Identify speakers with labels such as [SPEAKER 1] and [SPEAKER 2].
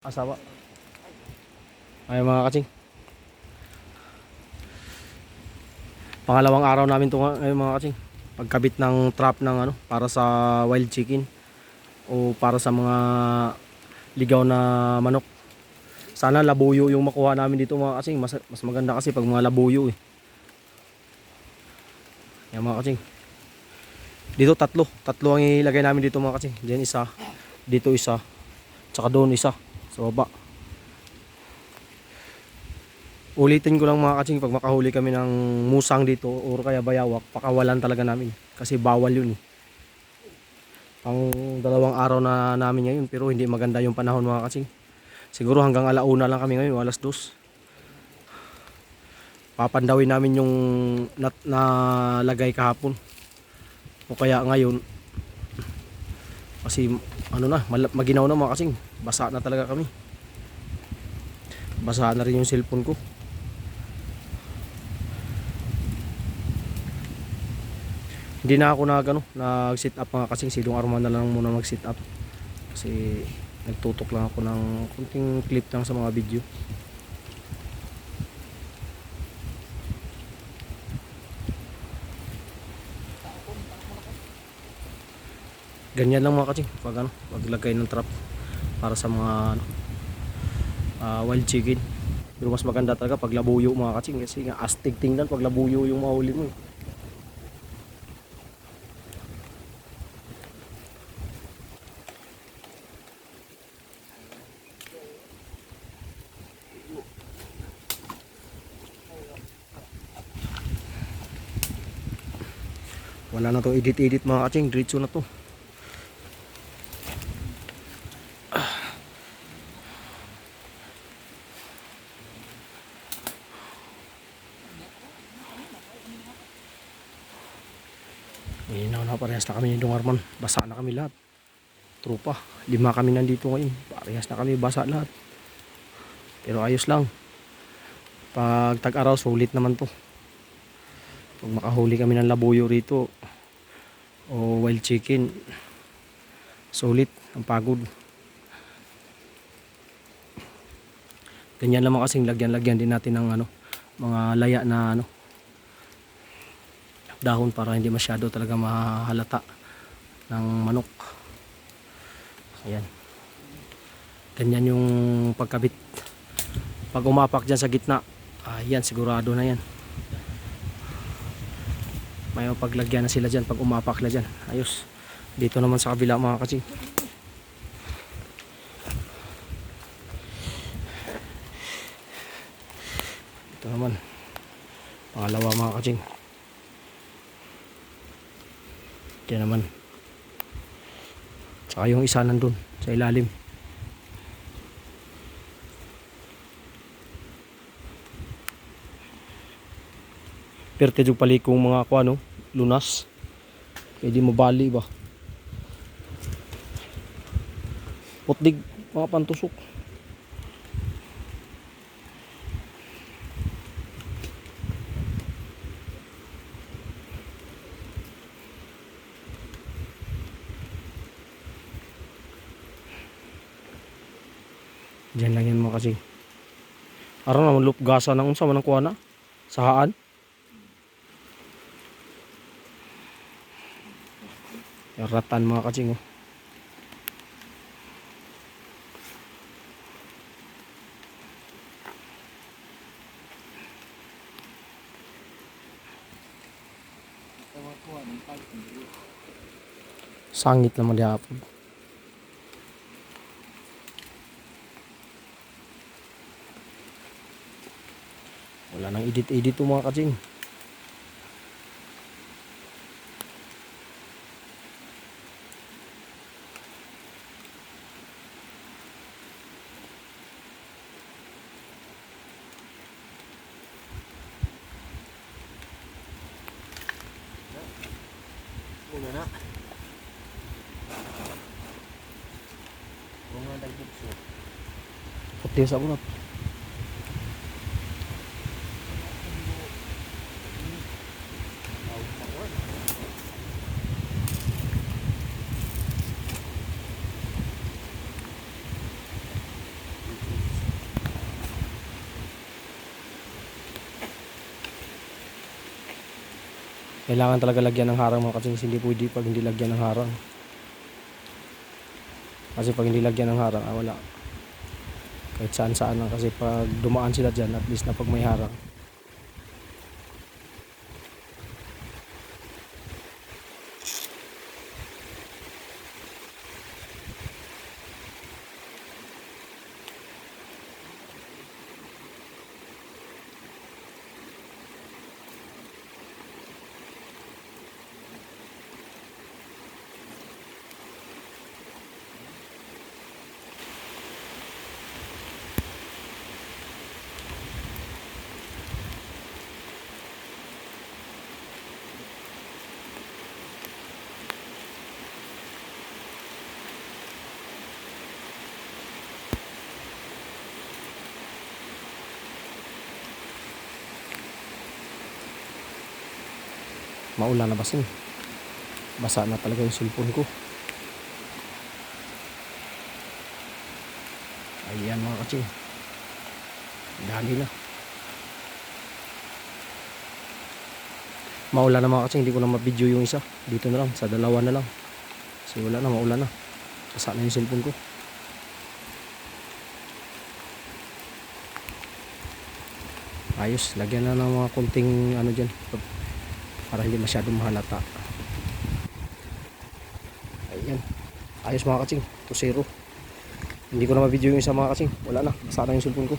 [SPEAKER 1] Asawa. Ay mga katsing. Pangalawang araw namin to ngayon mga katsing. Pagkabit ng trap ng para sa wild chicken o para sa mga ligaw na manok. Sana labuyo yung makuha namin dito mga katsing. Mas maganda kasi pag mga labuyo eh. Yan mga katsing. Dito tatlo ang ilagay namin dito mga katsing. Diyan isa, dito isa, tsaka doon isa sa baba. Ulitin ko lang mga katsing, pag makahuli kami ng musang dito o kaya bayawak, pakawalan talaga namin kasi bawal yun. Ang dalawang araw na namin ngayon pero hindi maganda yung panahon mga katsing. Siguro hanggang alauna lang kami ngayon, alas 2. Papandawin namin yung nalagay kahapon o kaya ngayon kasi maginaw na mga katsing. Basa na talaga kami. Basa na rin yung cellphone ko. Hindi na ako nag-sit up mga kasing, si Dong Arman na lang muna mag-sit up. Kasi nagtutok lang ako ng kunting clip lang sa mga video. Ganyan lang mga kasing, paglagay ng trap para sa mga wild chicken. Pero mas maganda talaga pag labuyo mga kasing, kasi nga astig tingnan pag labuyo yung mahuli mo eh. Wala na to edit mga katsing, diretso na to. Inaw na, parehas na kami ni Dong Arman. Basa na kami lahat. Tropa, 5 kami nandito ngayon. Parehas na kami, basa lahat. Pero ayos lang. Pag tag-araw, sulit naman to. Pag makahuli kami ng labuyo rito o wild chicken, sulit ang pagod. Ganyan naman kasing lagyan din natin ng mga laya na dahon para hindi masyado talaga mahalata ng manok. Ayan. Ganyan yung pagkabit. Pag umapak dyan sa gitna, ayan, sigurado na yan. May paglagyan na sila dyan pag umapak na dyan. Ayos. Dito naman sa kabila mga katsing. Ito naman. Pangalawa mga katsing. Yan naman. Saka yung isa nandun sa ilalim. Perte yung palikong mga lunas. Pwede mabali ba? Putdig mga pantusok. Diyan lang yan mga kasing. Araw naman lupgasa ng unsa man ang kuha na. Sahaan. Ratan mga kasing oh. Sangit naman di hapon. Wala nang edit to mga katsing. Una na. Bunga dagdag. Puti sa ulat. Kailangan talaga lagyan ng harang mga katsing. Hindi pwede pag hindi lagyan ng harang. Kasi pag hindi lagyan ng harang, wala. Kahit saan saan lang. Kasi pag dumaan sila dyan, at least na pag may harang. Maulan na basin. Basa na talaga yung cellphone ko. Ayan mga katsing. Dali na. Maulan na mga katsing. Hindi ko na ma-video yung isa. Dito na lang. Sa dalawa na lang. Kasi wala na. Maulan na. Basa na yung cellphone ko. Ayos. Lagyan na ng mga kunting ano dyan. Para hindi masyadong mahalata. Ayan. Ayos mga katsing. 2-0. Hindi ko na ma-video yung isa mga katsing. Wala na. Basa na yung cellphone ko.